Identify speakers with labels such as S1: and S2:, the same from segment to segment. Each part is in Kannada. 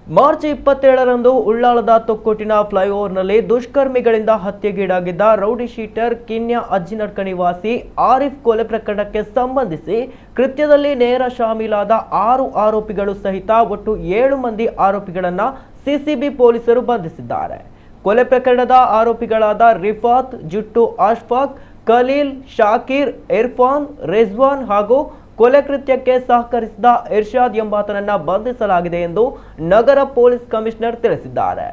S1: ಮಾರ್ಚ್ 27ರಂದು ಉಳ್ಳಾಲದ ತೊಕ್ಕೊಟ್ಟಿನ ಫ್ಲೈಓವರ್ನಲ್ಲಿ ದುಷ್ಕರ್ಮಿಗಳಿಂದ ಹತ್ಯೆಗೀಡಾಗಿದ್ದ ರೌಡಿ ಶೀಟರ್ ಕಿನ್ಯ ಅಜ್ಜಿನಡ್ಕ ನಿವಾಸಿ ಆರಿಫ್ ಕೊಲೆ ಪ್ರಕರಣಕ್ಕೆ ಸಂಬಂಧಿಸಿ ಕೃತ್ಯದಲ್ಲಿ ನೇರ ಶಾಮೀಲಾದ 6 ಆರೋಪಿಗಳು ಸಹಿತ ಒಟ್ಟು 7 ಮಂದಿ ಆರೋಪಿಗಳನ್ನು ಸಿಸಿಬಿ ಪೊಲೀಸರು ಬಂಧಿಸಿದ್ದಾರೆ. ಕೊಲೆ ಪ್ರಕರಣದ ಆರೋಪಿಗಳಾದ ರಿಫಾತ್, ಜುಟ್ಟು ಅಶ್ಫಾಕ್, ಖಲೀಲ್, ಶಾಕೀರ್, ಇರ್ಫಾನ್, ರಿಜ್ವಾನ್ ಹಾಗೂ ಕೊಲೆ ಕೃತ್ಯಕ್ಕೆ ಸಹಕರಿಸಿದ ಇರ್ಷಾದ್ ಎಂಬಾತನನ್ನ ಬಂಧಿಸಲಾಗಿದೆ ಎಂದು ನಗರ ಪೊಲೀಸ್ ಕಮಿಷನರ್ ತಿಳಿಸಿದ್ದಾರೆ.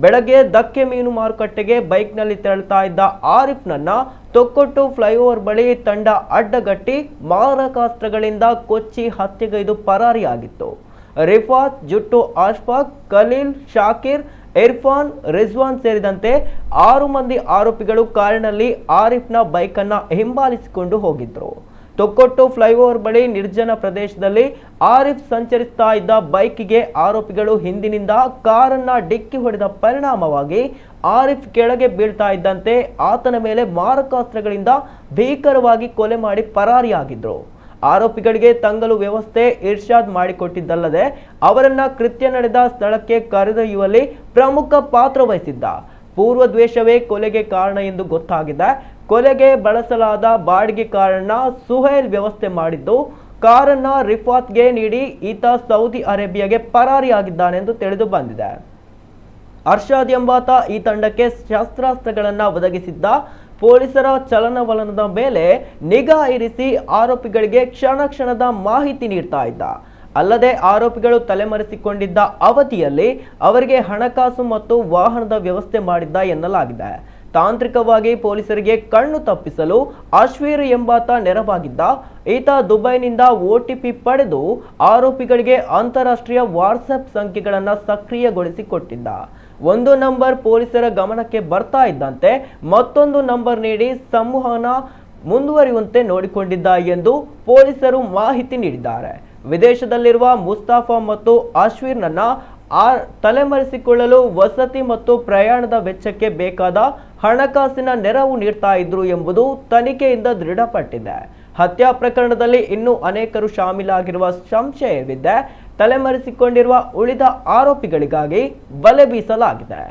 S1: ಬೆಳಗ್ಗೆ ದಕ್ಕೆ ಮೀನು ಮಾರುಕಟ್ಟೆಗೆ ಬೈಕ್ನಲ್ಲಿ ತೆರಳುತ್ತಾ ಇದ್ದ ಆರಿಫ್ನನ್ನ ತೊಕ್ಕೊಟ್ಟು ಫ್ಲೈಓವರ್ ಬಳಿ ತಂಡ ಅಡ್ಡಗಟ್ಟಿ ಮಾರಕಾಸ್ತ್ರಗಳಿಂದ ಕೊಚ್ಚಿ ಹತ್ಯೆಗೈದು ಪರಾರಿಯಾಗಿತ್ತು. ರಿಫಾತ್, ಜುಟ್ಟು ಅಶ್ಫಾಕ್, ಖಲೀಲ್, ಶಾಕೀರ್, ಇರ್ಫಾನ್, ರಿಜ್ವಾನ್ ಸೇರಿದಂತೆ 6 ಮಂದಿ ಆರೋಪಿಗಳು ಕಾರಿನಲ್ಲಿ ಆರಿಫ್ನ ಬೈಕನ್ನು ಹಿಂಬಾಲಿಸಿಕೊಂಡು ಹೋಗಿದ್ರು. ತೊಕ್ಕೊಟ್ಟು ಫ್ಲೈಓವರ್ ಬಳಿ ನಿರ್ಜನ ಪ್ರದೇಶದಲ್ಲಿ ಆರಿಫ್ ಸಂಚರಿಸ್ತಾ ಇದ್ದ ಬೈಕಿಗೆ ಆರೋಪಿಗಳು ಹಿಂದಿನಿಂದ ಕಾರನ್ನ ಡಿಕ್ಕಿ ಹೊಡೆದ ಪರಿಣಾಮವಾಗಿ ಆರಿಫ್ ಕೆಳಗೆ ಬೀಳ್ತಾ ಇದ್ದಂತೆ ಆತನ ಮೇಲೆ ಮಾರಕಾಸ್ತ್ರಗಳಿಂದ ಭೀಕರವಾಗಿ ಕೊಲೆ ಮಾಡಿ ಪರಾರಿಯಾಗಿದ್ರು. ಆರೋಪಿಗಳಿಗೆ ತಂಗಲು ವ್ಯವಸ್ಥೆ ಇರ್ಷಾದ್ ಮಾಡಿಕೊಟ್ಟಿದ್ದಲ್ಲದೆ ಅವರನ್ನ ಕೃತ್ಯ ನಡೆದ ಸ್ಥಳಕ್ಕೆ ಕರೆದೊಯ್ಯುವಲ್ಲಿ ಪ್ರಮುಖ ಪಾತ್ರ ವಹಿಸಿದ್ದ. ಪೂರ್ವ ದ್ವೇಷವೇ ಕೊಲೆಗೆ ಕಾರಣ ಎಂದು ಗೊತ್ತಾಗಿದೆ. ಕೊಲೆಗೆ ಬಳಸಲಾದ ಬಾಡಿಗೆ ಕಾರನ್ನ ಸುಹೇಲ್ ವ್ಯವಸ್ಥೆ ಮಾಡಿದ್ದು, ಕಾರನ್ನ ರಿಫಾತ್ಗೆ ನೀಡಿ ಈತ ಸೌದಿ ಅರೇಬಿಯಾಗೆ ಪರಾರಿಯಾಗಿದ್ದಾನೆಂದು ತಿಳಿದು ಬಂದಿದೆ. ಅರ್ಷಾದ್ ಎಂಬಾತ ಈ ತಂಡಕ್ಕೆ ಶಸ್ತ್ರಾಸ್ತ್ರಗಳನ್ನು ಒದಗಿಸಿದ್ದ. ಪೊಲೀಸರ ಚಲನವಲನದ ಮೇಲೆ ನಿಗಾ ಇರಿಸಿ ಆರೋಪಿಗಳಿಗೆ ಕ್ಷಣದ ಮಾಹಿತಿ ನೀಡ್ತಾ ಇದ್ದ. ಅಲ್ಲದೆ ಆರೋಪಿಗಳು ತಲೆಮರೆಸಿಕೊಂಡಿದ್ದ ಅವಧಿಯಲ್ಲಿ ಅವರಿಗೆ ಹಣಕಾಸು ಮತ್ತು ವಾಹನದ ವ್ಯವಸ್ಥೆ ಮಾಡಿದ್ದ ಎನ್ನಲಾಗಿದೆ. ತಾಂತ್ರಿಕವಾಗಿ ಪೊಲೀಸರಿಗೆ ಕಣ್ಣು ತಪ್ಪಿಸಲು ಅಶ್ವೀರ್ ಎಂಬಾತ ನೆರವಾಗಿದ್ದ. ಈತ ದುಬೈನಿಂದ OTP ಪಡೆದು ಆರೋಪಿಗಳಿಗೆ ಅಂತಾರಾಷ್ಟ್ರೀಯ ವಾಟ್ಸ್ಆಪ್ ಸಂಖ್ಯೆಗಳನ್ನು ಸಕ್ರಿಯಗೊಳಿಸಿಕೊಟ್ಟಿದ್ದ. ಒಂದು ನಂಬರ್ ಪೊಲೀಸರ ಗಮನಕ್ಕೆ ಬರ್ತಾ ಇದ್ದಂತೆ ಮತ್ತೊಂದು ನಂಬರ್ ನೀಡಿ ಸಂವಹನ ಮುಂದುವರಿಯುವಂತೆ ನೋಡಿಕೊಂಡಿದ್ದ ಎಂದು ಪೊಲೀಸರು ಮಾಹಿತಿ ನೀಡಿದ್ದಾರೆ. ವಿದೇಶದಲ್ಲಿರುವ ಮುಸ್ತಾಫಾ ಮತ್ತು ಅಶ್ವೀರ್ನನ್ನ ತಲೆಮರೆಸಿಕೊಳ್ಳಲು ವಸತಿ ಮತ್ತು ಪ್ರಯಾಣದ ವೆಚ್ಚಕ್ಕೆ ಬೇಕಾದ ಹಣಕಾಸಿನ ನೆರವು ನೀಡ್ತಾ ಇದ್ರು ಎಂಬುದು ತನಿಖೆಯಿಂದ ದೃಢಪಟ್ಟಿದೆ. ಹತ್ಯಾ ಪ್ರಕರಣದಲ್ಲಿ ಇನ್ನೂ ಅನೇಕರು ಶಾಮೀಲಾಗಿರುವ ಸಂಶಯವಿದೆ. ತಲೆಮರೆಸಿಕೊಂಡಿರುವ ಉಳಿದ ಆರೋಪಿಗಳಿಗಾಗಿ ಬಲೆ ಬೀಸಲಾಗಿದೆ.